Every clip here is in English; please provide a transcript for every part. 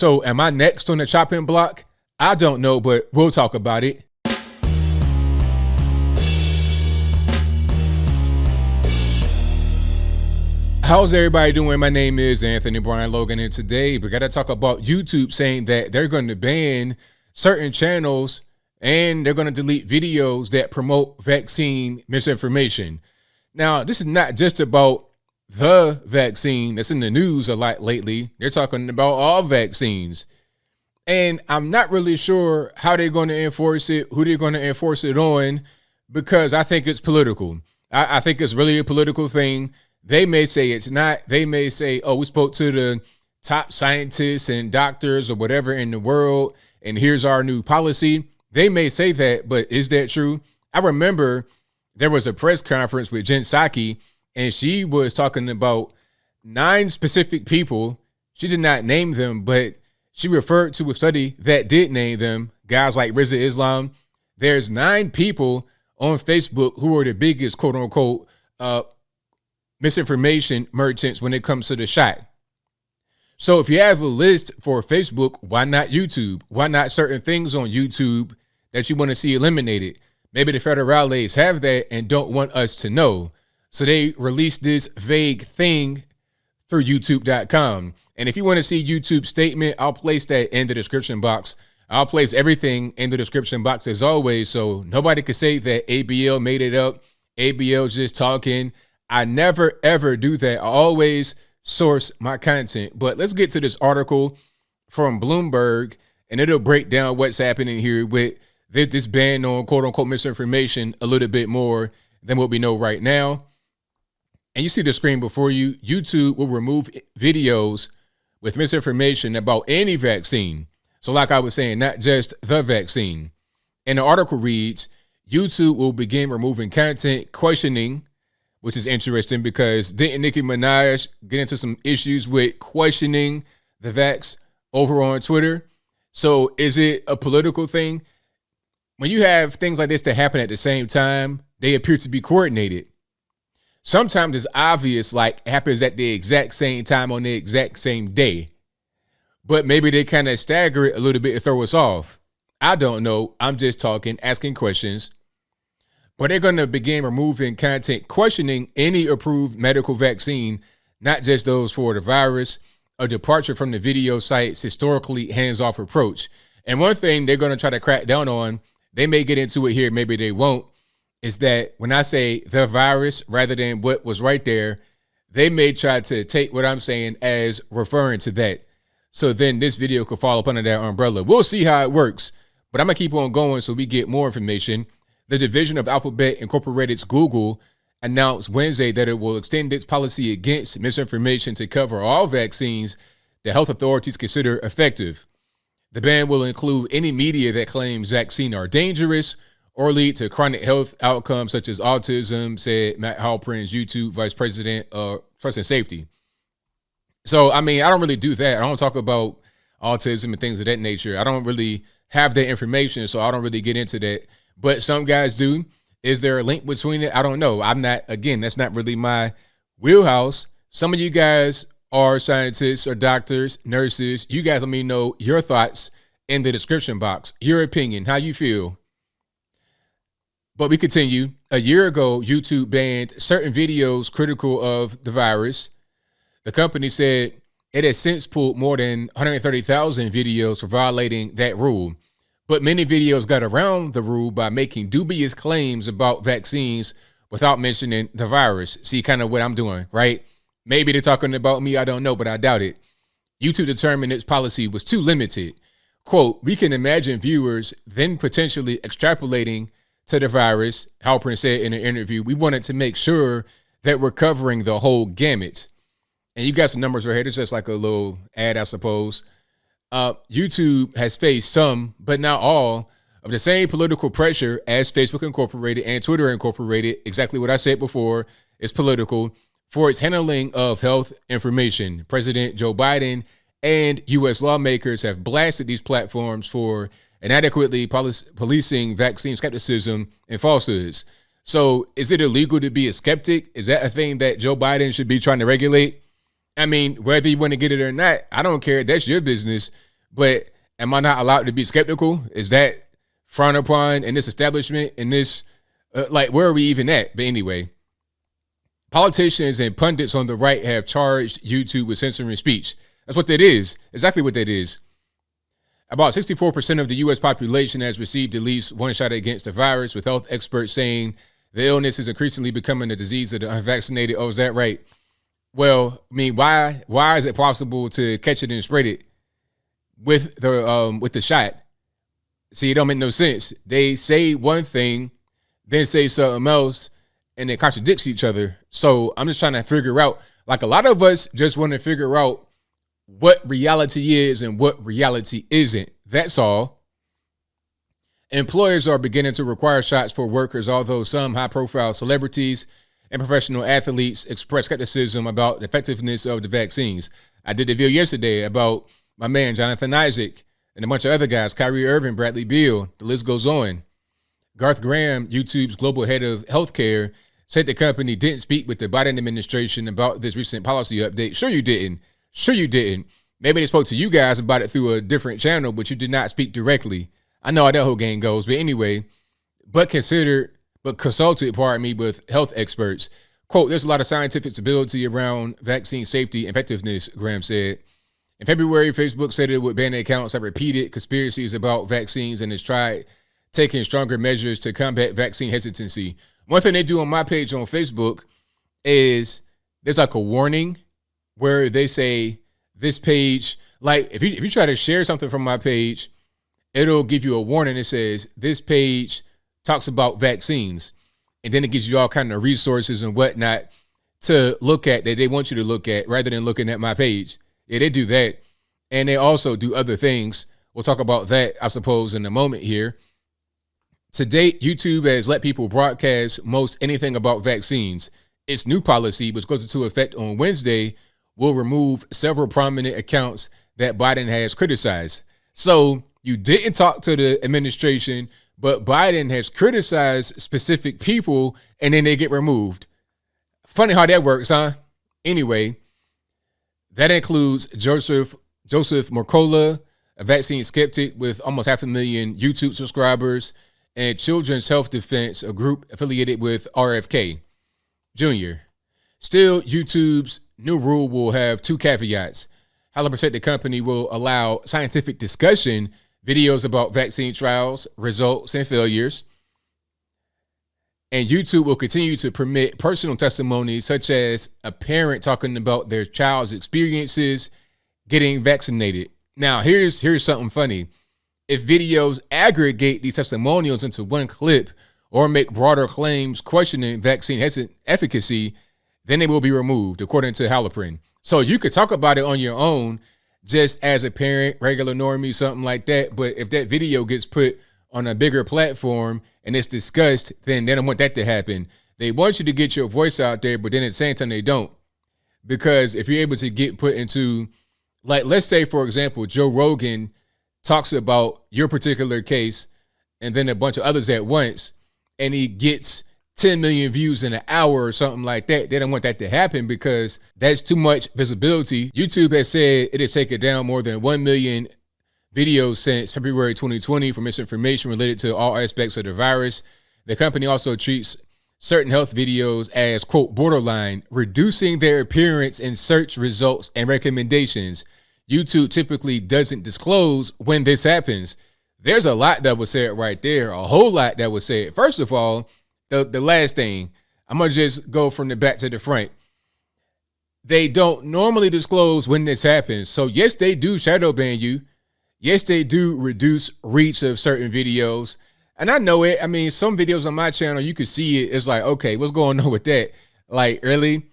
So am I next on the chopping block? I don't know, but we'll talk about it. How's everybody doing? My name is Anthony Brian Logan, and today we got to talk about YouTube saying that they're going to ban certain channels and they're going to delete videos that promote vaccine misinformation. Now, this is not just about the vaccine that's in the news a lot lately. They're talking about all vaccines. And I'm not really sure how they're going to enforce it, who they're going to enforce it on, because I think it's political. I think it's really a political thing. They may say it's not. They may say, oh, we spoke to the top scientists and doctors or whatever in the world, and here's our new policy. They may say that, but is that true? I remember there was a press conference with Jen Psaki, and she was talking about 9 specific people. She did not name them, but she referred to a study that did name them, guys like Rizza Islam. There's 9 people on Facebook who are the biggest, quote unquote, misinformation merchants when it comes to the shot. So if you have a list for Facebook, why not YouTube? Why not certain things on YouTube that you want to see eliminated? Maybe the federales have that and don't want us to know. So they released this vague thing through YouTube.com. And if you want to see YouTube's statement, I'll place that in the description box. I'll place everything in the description box as always, so nobody can say that ABL made it up. ABL's just talking. I never, ever do that. I always source my content. But let's get to this article from Bloomberg, and it'll break down what's happening here with this ban on quote unquote misinformation a little bit more than what we know right now. And you see the screen before you. YouTube will remove videos with misinformation about any vaccine. So like I was saying, not just the vaccine. And the article reads, YouTube will begin removing content questioning, which is interesting because didn't Nicki Minaj get into some issues with questioning the vax over on Twitter? So is it a political thing? When you have things like this that happen at the same time, they appear to be coordinated. Sometimes it's obvious, like it happens at the exact same time on the exact same day. But maybe they kind of stagger it a little bit to throw us off. I don't know. I'm just talking, asking questions. But they're going to begin removing content questioning any approved medical vaccine, not just those for the virus, a departure from the video site's historically hands-off approach. And one thing they're going to try to crack down on, they may get into it here, maybe they won't, is that when I say the virus rather than what was right there, they may try to take what I'm saying as referring to that. So then this video could fall up under that umbrella. We'll see how it works, but I'm going to keep on going so we get more information. The division of Alphabet Incorporated's Google announced Wednesday that it will extend its policy against misinformation to cover all vaccines that health authorities consider effective. The ban will include any media that claims vaccines are dangerous or lead to chronic health outcomes such as autism, said Matt Halprin's YouTube vice president of trust and safety. So, I mean, I don't really do that. I don't talk about autism and things of that nature. I don't really have that information, so I don't really get into that. But some guys do. Is there a link between it? I don't know. I'm not, again, that's not really my wheelhouse. Some of you guys are scientists or doctors, nurses. You guys let me know your thoughts in the description box, your opinion, how you feel. But we continue. A year ago, YouTube banned certain videos critical of the virus. The company said it has since pulled more than 130,000 videos for violating that rule. But many videos got around the rule by making dubious claims about vaccines without mentioning the virus. See kind of what I'm doing, right? Maybe they're talking about me. I don't know, but I doubt it. YouTube determined its policy was too limited. Quote, we can imagine viewers then potentially extrapolating to the virus, Halprin said in an interview. We wanted to make sure that we're covering the whole gamut. And you got some numbers right here. It's just like a little ad, I suppose. YouTube has faced some, but not all, of the same political pressure as Facebook Incorporated and Twitter Incorporated. Exactly what I said before is political for its handling of health information. President Joe Biden and U.S. lawmakers have blasted these platforms for inadequately policing vaccine skepticism and falsehoods. So is it illegal to be a skeptic? Is that a thing that Joe Biden should be trying to regulate? I mean, whether you want to get it or not, I don't care. That's your business. But am I not allowed to be skeptical? Is that frowned upon in this establishment, in this, like, where are we even at? But anyway, politicians and pundits on the right have charged YouTube with censoring speech. That's what that is. Exactly what that is. About 64% of the U.S. population has received at least one shot against the virus, with health experts saying the illness is increasingly becoming a disease of the unvaccinated. Oh, is that right? Well, I mean, why is it possible to catch it and spread it with the shot? See, it don't make no sense. They say one thing, then say something else, and it contradicts each other. So I'm just trying to figure out, like, a lot of us just want to figure out what reality is and what reality isn't. That's all. Employers are beginning to require shots for workers, although some high-profile celebrities and professional athletes express skepticism about the effectiveness of the vaccines. I did a video yesterday about my man, Jonathan Isaac, and a bunch of other guys, Kyrie Irving, Bradley Beal. The list goes on. Garth Graham, YouTube's global head of healthcare, said the company didn't speak with the Biden administration about this recent policy update. Sure you didn't. Sure you didn't. Maybe they spoke to you guys about it through a different channel, but you did not speak directly. I know how that whole game goes. But anyway, consulted with health experts. Quote, there's a lot of scientific stability around vaccine safety and effectiveness, Graham said. In February, Facebook said it would ban accounts that repeated conspiracies about vaccines and has tried taking stronger measures to combat vaccine hesitancy. One thing they do on my page on Facebook is there's like a warning where they say this page, like if you try to share something from my page, it'll give you a warning that says this page talks about vaccines. And then it gives you all kind of resources and whatnot to look at that they want you to look at rather than looking at my page. Yeah, they do that. And they also do other things. We'll talk about that, I suppose, in a moment here. To date, YouTube has let people broadcast most anything about vaccines. Its new policy, which goes into effect on Wednesday, will remove several prominent accounts that Biden has criticized. So you didn't talk to the administration, but Biden has criticized specific people and then they get removed. Funny how that works, huh? Anyway, that includes Joseph Mercola, a vaccine skeptic with almost 500,000 YouTube subscribers, and Children's Health Defense, a group affiliated with RFK Jr. Still, YouTube's new rule will have two caveats. However, said the company will allow scientific discussion, videos about vaccine trials, results, and failures. And YouTube will continue to permit personal testimonies, such as a parent talking about their child's experiences getting vaccinated. Now, here's something funny. If videos aggregate these testimonials into one clip or make broader claims questioning vaccine efficacy, then they will be removed, according to Halpern. So you could talk about it on your own, just as a parent, regular normie, something like that. But if that video gets put on a bigger platform and it's discussed, then they don't want that to happen. They want you to get your voice out there, but then at the same time, they don't. Because if you're able to get put into, like, let's say, for example, Joe Rogan talks about your particular case and then a bunch of others at once, and he gets 10 million views in an hour or something like that. They don't want that to happen because that's too much visibility. YouTube has said it has taken down more than 1 million videos since February 2020 for misinformation related to all aspects of the virus. The company also treats certain health videos as, quote, borderline, reducing their appearance in search results and recommendations. YouTube typically doesn't disclose when this happens. There's a lot that was said right there, a whole lot that was said. First of all, the last thing, I'm going to just go from the back to the front. They don't normally disclose when this happens. So yes, they do shadow ban you. Yes, they do reduce reach of certain videos. And I know it. I mean, some videos on my channel, you can see it. It's like, okay, what's going on with that? Like, really?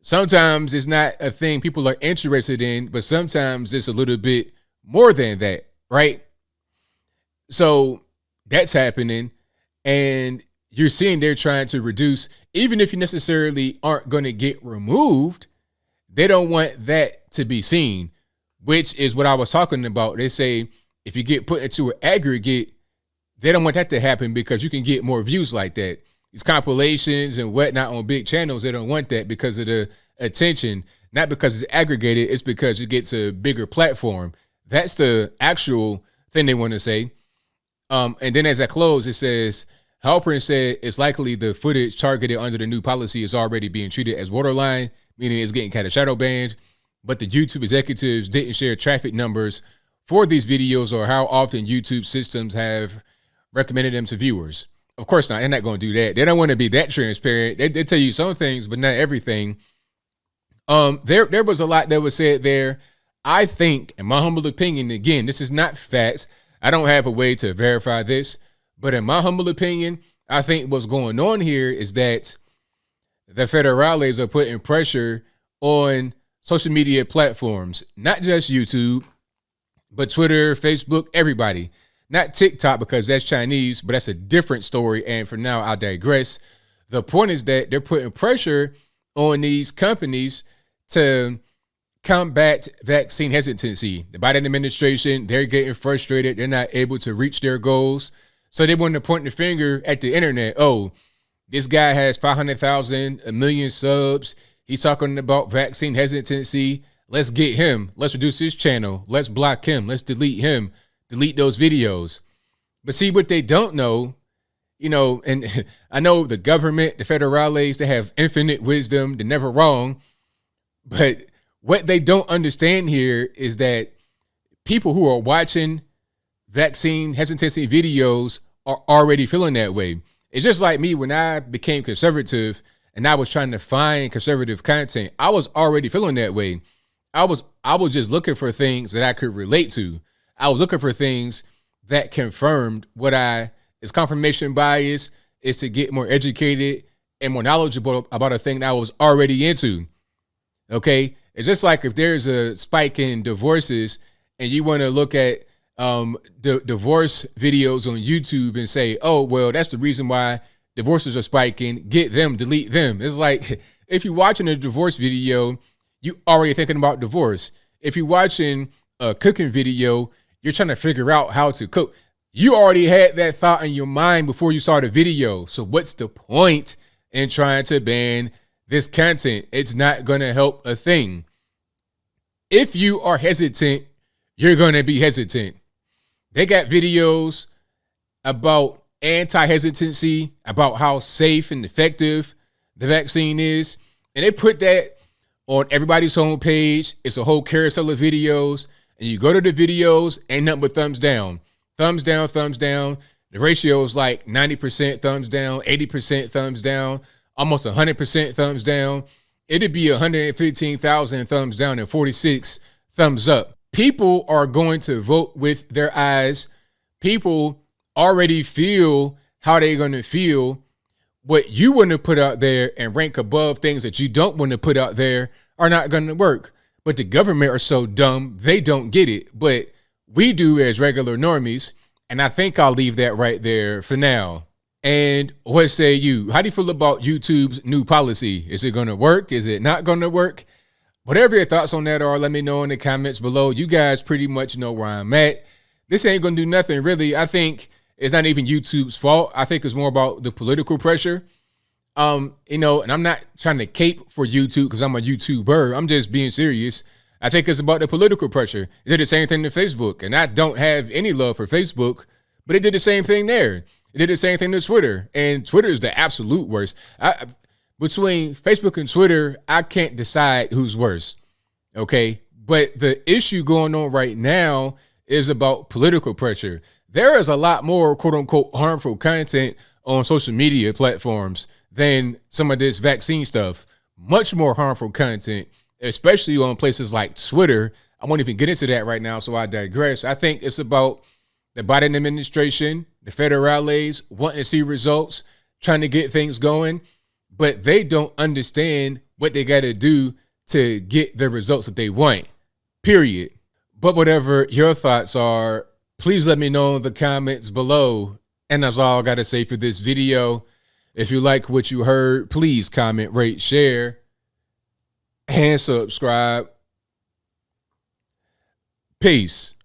Sometimes it's not a thing people are interested in, but sometimes it's a little bit more than that, right? So that's happening. And you're seeing they're trying to reduce, even if you necessarily aren't going to get removed, they don't want that to be seen, which is what I was talking about. They say if you get put into an aggregate, they don't want that to happen because you can get more views like that. These compilations and whatnot on big channels, they don't want that because of the attention, not because it's aggregated, it's because it gets a bigger platform. That's the actual thing they want to say. And then as I close, it says, Halpern said it's likely the footage targeted under the new policy is already being treated as borderline, meaning it's getting kind of shadow banned. But the YouTube executives didn't share traffic numbers for these videos or how often YouTube systems have recommended them to viewers. Of course not. They're not going to do that. They don't want to be that transparent. They tell you some things, but not everything. There was a lot that was said there. I think, in my humble opinion, again, this is not facts. I don't have a way to verify this, but in my humble opinion, I think what's going on here is that the federales are putting pressure on social media platforms, not just YouTube, but Twitter, Facebook, everybody. Not TikTok because that's Chinese, but that's a different story. And for now, I'll digress. The point is that they're putting pressure on these companies to combat vaccine hesitancy. The Biden administration, they're getting frustrated. They're not able to reach their goals. So they want to point the finger at the internet. Oh, this guy has 500,000, a million subs. He's talking about vaccine hesitancy. Let's get him. Let's reduce his channel. Let's block him. Let's delete him. Delete those videos. But see, what they don't know, you know, and I know the government, the federales, they have infinite wisdom. They're never wrong. But what they don't understand here is that people who are watching vaccine hesitancy videos are already feeling that way. It's just like me when I became conservative and I was trying to find conservative content. I was already feeling that way. I was just looking for things that I could relate to. I was looking for things that confirmed what is confirmation bias, is to get more educated and more knowledgeable about a thing that I was already into. Okay. It's just like if there's a spike in divorces and you want to look at the divorce videos on YouTube and say, oh, well, that's the reason why divorces are spiking. Get them, delete them. It's like if you're watching a divorce video, you already thinking about divorce. If you're watching a cooking video, you're trying to figure out how to cook. You already had that thought in your mind before you saw the video. So what's the point in trying to ban this content? It's not going to help a thing. If you are hesitant, you're going to be hesitant. They got videos about anti-hesitancy, about how safe and effective the vaccine is. And they put that on everybody's homepage. It's a whole carousel of videos. And you go to the videos, ain't nothing but thumbs down. Thumbs down, thumbs down. The ratio is like 90% thumbs down, 80% thumbs down, almost 100% thumbs down. It'd be 115,000 thumbs down and 46 thumbs up. People are going to vote with their eyes. People already feel how they're going to feel. What you want to put out there and rank above things that you don't want to put out there are not going to work. But the government are so dumb, they don't get it. But we do as regular normies. And I think I'll leave that right there for now. And what say you? How do you feel about YouTube's new policy? Is it going to work? Is it not going to work? Whatever your thoughts on that are, let me know in the comments below. You guys pretty much know where I'm at. This ain't going to do nothing, really. I think it's not even YouTube's fault. I think it's more about the political pressure. You know, and I'm not trying to cape for YouTube because I'm a YouTuber. I'm just being serious. I think it's about the political pressure. It did the same thing to Facebook. And I don't have any love for Facebook, but it did the same thing there. It did the same thing to Twitter. And Twitter is the absolute worst. Between Facebook and Twitter, I can't decide who's worse. Okay. But the issue going on right now is about political pressure. There is a lot more quote unquote harmful content on social media platforms than some of this vaccine stuff. Much more harmful content, especially on places like Twitter. I won't even get into that right now, so I digress. I think it's about the Biden administration, the federales wanting to see results, trying to get things going, but they don't understand what they got to do to get the results that they want, period. But whatever your thoughts are, please let me know in the comments below. And that's all I got to say for this video. If you like what you heard, please comment, rate, share, and subscribe. Peace.